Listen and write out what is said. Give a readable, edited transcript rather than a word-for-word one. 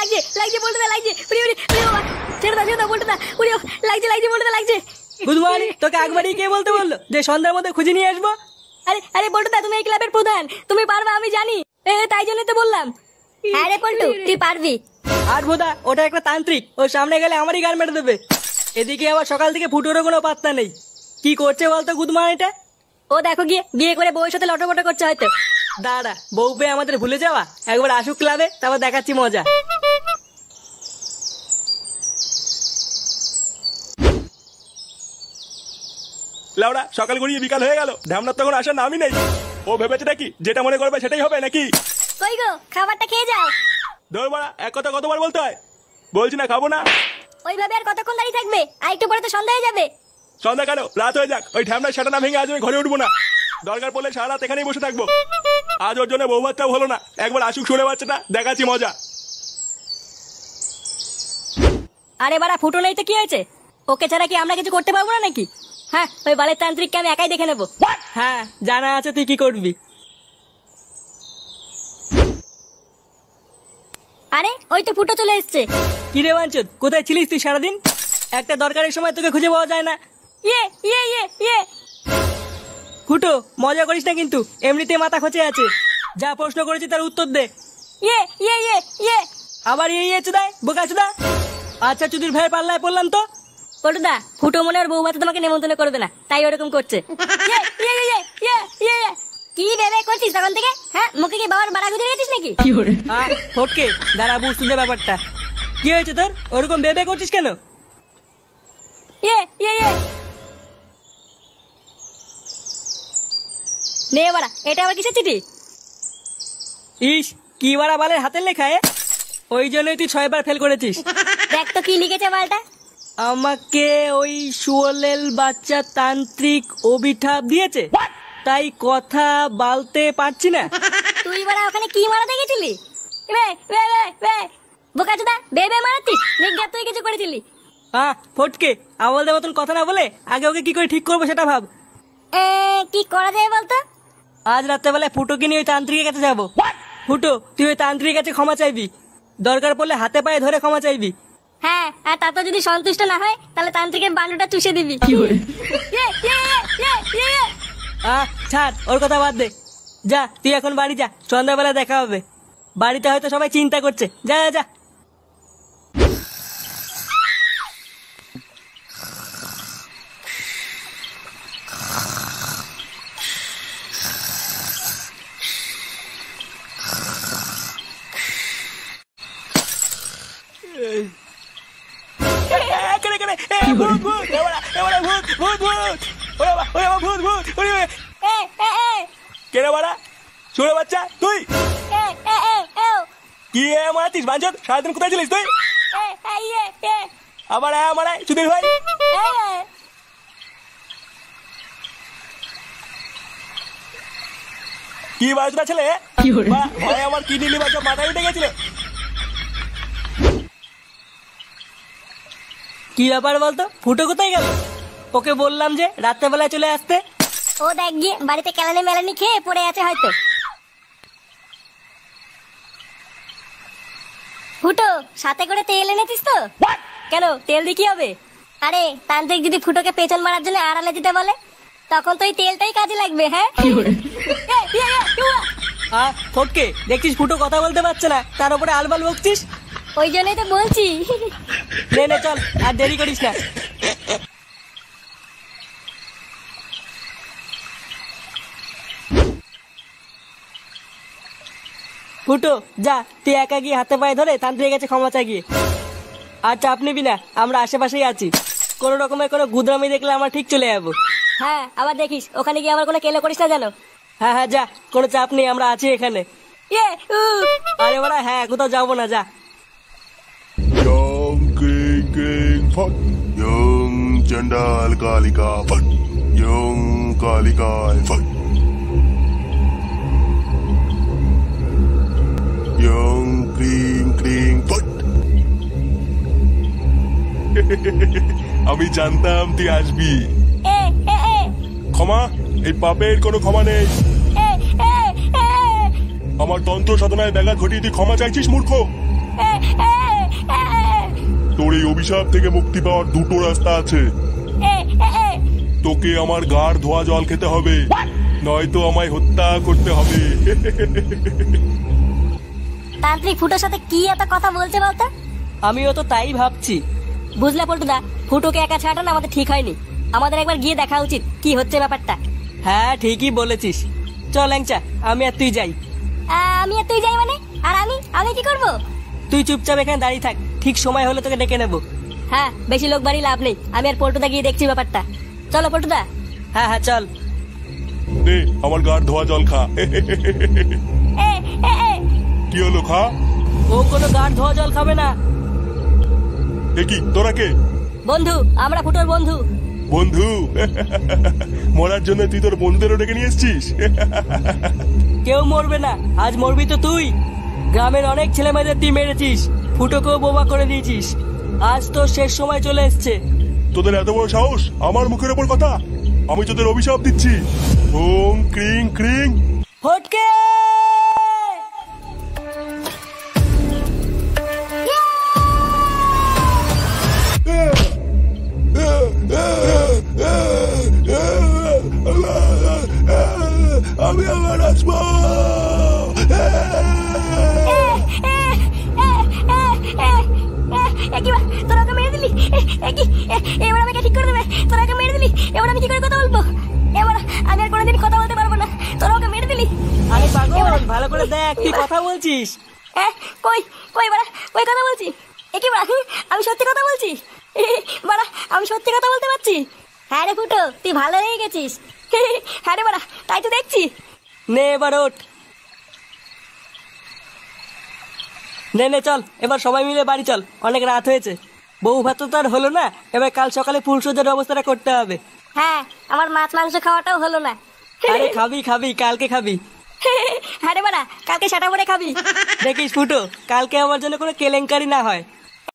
লাগছে লাগছে বলতে লাগছে উড়ি উড়ি উড়ি বাবা ছেড়ে দাও বলতে উড়ি লাগছে বলতে লাগছে। Good morning. তোকে একবারই কে বলতে বললো যে সন্ধ্যার মধ্যে খুঁজে নিয়ে আসবো? আরে আরে বলতে তুমি এই ক্লাবের প্রধান, তুমি পারবে আমি জানি, তাই জন্য তো বললাম। হ্যাঁ রে পল্টু তুই পারবি। আর বোধা ওটা একটা তান্ত্রিক, ওর সামনে গেলে আমারই গান মেরে দেবে। এদিকে আবার সকাল থেকে ফুটোরও কোনো পাত্তা নেই। কি করছে বলতো গুড মর্নিংটা? ও দেখো গিয়ে বিয়ে করে বউয়ের সাথে লটপট করছে হয়তো। দাঁড়া, বউ পেয়ে আমাদের ভুলে যাওয়া? একবার আসুক ক্লাবে, তারপর দেখাচ্ছি মজা। লাউড়া সকাল গড়িয়ে বিকাল হয়ে গেল, ঢ্যামনার তখন আসার নামই নেই। ও ভেবেছে নাকি যেটা মনে করবে সেটাই হবে নাকি? কই গো খাবারটা খেয়ে যাও। ধর মারা, এক কথা কতবার বলতে হয়? বলছি না খাবো না। ওইভাবে আর কতক্ষণ দাঁড়িয়ে থাকবে? আর একটু পরে তো সন্ধ্যা হয়ে যাবে। সন্ধ্যা কেন, রাত হয়ে যাক, ওই ঢ্যামনার সেটা না ভেঙে আজ আমি ঘরে উঠবো না। দরকার পড়লে সারা রাত এখানেই বসে থাকবো। আজ ওর জন্য বউ বাচ্চাও হলো না, একবার আসুক শুনে বাচ্চাটা, দেখাচ্ছি মজা। আরে বাড়া ফুটো নেই তো কি হয়েছে? ওকে ছাড়া কি আমরা কিছু করতে পারবো না নাকি? হ্যাঁ ওই বালের তান্ত্রিককে আমি একাই দেখে নেবো। হ্যাঁ জানা আছে তুই কি করবি। আরে ওই তো ফুটো চলে এসছে। কি রে বাঞ্চদ, কোথায় ছিলিস তুই সারাদিন? একটা দরকারের সময় তোকে খুঁজে পাওয়া যায় না। ইয়ে ইয়ে ইয়ে ইয়ে ফুটো মজা করিস না কিন্তু, এমনিতে মাথা খচে আছে। যা প্রশ্ন করেছি তার উত্তর দে। ইয়ে ইয়ে ইয়ে ইয়ে আবার ইয়ে চুদায় বোকা চুদা। আচ্ছা চুদির ভাই পাল্লায় পড়লাম তো। পল্টুদা ফুটো মনে আর বউ ভাতে তোমাকে নেমন্তন্ন করবে না, তাই ওরকম করছে। ইয়ে ইয়ে ইয়ে ইয়ে ইয়ে কি ভেবে করছিস তখন থেকে? হ্যাঁ মুখে কি বাবার বাড়া গুঁজে গেছিস নাকি? ফটকে দাঁড়া বুঝতে দে ব্যাপারটা। কি হয়েছে তোর, ওরকম বেবে করছিস কেন? ইয়ে ইয়ে ইয়ে নে বাড়া, এটা আবার কিসের চিঠি? ইস কি বাড়া বালের হাতের লেখা এ? ওই জন্যই তুই 6 বার ফেল করেছিস। দেখ তো কি লিখেছে বালটা। আমাকে ওই সুয়েল বাচ্চা তান্ত্রিক অভিঠাপ দিয়েছে, তাই কথা বলতে পারছি না। তুই বাড়া ওখানে কি মারাতে গেছিলি? বোকাচোদা বেবে মারাতিস? নিজ্ঞাত তুই কিছু করেছিলি? ফটকে আমাদের মতন কথা না বলে আগে ওকে কি করে ঠিক করবো সেটা ভাব। কি করা যায় বলতো? আজ রাত্রেবেলায় ফুটোকে নিয়ে ওই তান্ত্রিকের কাছে যাবো। ফুটো তুই ওই তান্ত্রিকের কাছে ক্ষমা চাইবি, দরকার পড়লে হাতে পায়ে ধরে ক্ষমা চাইবি। হ্যাঁ আর তাতে যদি সন্তুষ্ট না হয় তাহলে তান্ত্রিকের বান্ডুটা চুষে দিবি। ছাড় ওর কথা বাদ দে। যা তুই এখন বাড়ি যা, সন্ধ্যাবেলা দেখা হবে। বাড়িতে হয়তো সবাই চিন্তা করছে। যা যা যা। কেন বাড়া শুনে বাচ্চা তুই কি মারাতিস বাঞ্চদ? সারাদিন কোথায় ছিলিস তুই? আবার মারাই সুধীর ভাই। কি বাজনা ছেলে, ভাই আমার কিডনি বাচ্চা মাথায় উঠে গেছিল। কি ব্যাপার বলতো, ফুটো কোথায় গেল? ওকে বললাম যে রাত্রেবেলায় চলে আসতে। ও দেখ গিয়ে বাড়িতে কেলানি মেলানি খেয়ে পড়ে আছে হয়তো। ফুটো সাথে করে তেল এনেছিস তো? কেন তেল দিয়ে কি হবে? আরে তান্ত্রিক যদি ফুটোকে পেছন মারার জন্য আড়ালে দিতে বলে তখন তো এই তেলটাই কাজে লাগবে। হ্যাঁ ফটকে দেখছিস ফুটো কথা বলতে পারছে না, তার উপরে আলবাল বকছিস। ওই জন্যই তো বলছি। নে চল আর দেরি করিস না। ফুটো যা তুই একা গিয়ে হাতে পায়ে ধরে তান্ত্রিকের কাছে ক্ষমা চা গিয়ে। আর চাপ নিবি না, আমরা আশেপাশেই আছি। কোন রকমের কোনো গুদরামি দেখলে আমরা ঠিক চলে যাবো। হ্যাঁ আবার দেখিস ওখানে গিয়ে আবার কোনো কেলো করিস না জানো। হ্যাঁ যা, কোনো চাপ নেই, আমরা আছি এখানে। আরে বড়া হ্যাঁ কোথাও যাবো না, যা। चंडाल कालिका फट यों कालिकाय फट यों क्रीं क्रीं फट। আমি জানতাম তুই আসবি। ক্ষমা, এই পাপের কোনো ক্ষমা নেই। আমার তন্ত্র সাধনায় ব্যাঘাত ঘটিয়ে তুই ক্ষমা চাইছিস মূর্খ। তোর এই অভিশাপ থেকে মুক্তি পাওয়ার দুটো রাস্তা আছে। তোকে আমার গাড় ধোয়া জল খেতে হবে, নয়তো আমায় হত্যা করতে হবে। তান্ত্রিক ফুটোর সাথে কি এত কথা বলছে বলতো? আমিও তো তাই ভাবছি। বুঝলে পল্টুদা, ফুটোকে একা ছাড়ানো আমাদের ঠিক হয়নি। আমাদের একবার গিয়ে দেখা উচিত কি হচ্ছে ব্যাপারটা। হ্যাঁ ঠিকই বলেছিস। চল ল্যাংচা, আমি আর তুই যাই। আমি আর তুই যাই মানে? আর আমি কি করব? তুই চুপচাপ এখানে দাঁড়িয়ে থাক, ঠিক সময় হলে তোকে ডেকে নেবো। হ্যাঁ, বেশি লোক বাড়ি লাভ নেই। আমি আর পল্টুদা গিয়ে দেখছি ব্যাপারটা। চলো পল্টুদা। হ্যাঁ হ্যাঁ চল। নে আমার গাড় ধোয়া জল খা। কি হলো, খা। ও কোনো গাড় ধোয়া জল খাবে না। এ কি, তোরা কে? বন্ধু, আমরা ফুটোর বন্ধু। বন্ধু? মরার জন্য তুই তোর বন্ধুদেরও ডেকে নিয়ে এসছিস? কেউ মরবে না, আজ মরবি তো তুই। গ্রামের অনেক ছেলে মেয়েদের তুই মেরেছিস, ফুটোকেও বোমা করে দিয়েছিস। আজ তো শেষ সময় চলে এসছে। তোদের এত বড় সাহস আমার মুখের ওপর কথা? আমি তোদের অভিশাপ দিচ্ছি। ওম ক্রিং ক্রিং ফটকে। আমি আমার আসবো। তোরা ওকে মেরে দিলি? এবার আমাকে ঠিক করে দেবে? তোরা ওকে মেরে দিলি, এবার আমি কি করে কথা বলবো? এবার আমি আর কোনোদিন কথা বলতে পারবো না। তোরা ওকে মেরে দিলি। আরে পাগল, ভালো করে দেখ তুই কথা বলছিস। কই কই বাড়া, কই কথা বলছি? কি বাড়া, আমি সত্যি কথা বলছি। বাড়া, আমি সত্যি কথা বলতে পারছি। হ্যাঁ রে ফুটো, তুই ভালো হয়ে গেছিস। হ্যাঁ রে বাড়া, তাই তো দেখছি। নে এবার ওঠ। নে নে চল, এবার সবাই মিলে বাড়ি চল, অনেক রাত হয়েছে। বউ ভাত তো আর হলো না, এবার কাল সকালে ফুলসজ্জার ব্যবস্থাটা করতে হবে। হ্যাঁ, আমার মাছ মাংস খাওয়াটাও হলো না। আরে খাবি খাবি, কালকে খাবি। হ্যাঁ রে বাড়া, কালকে সেটা পরে খাবি। দেখিস ফুটো, কালকে আমার জন্য কোনো কেলেঙ্কারি না হয়।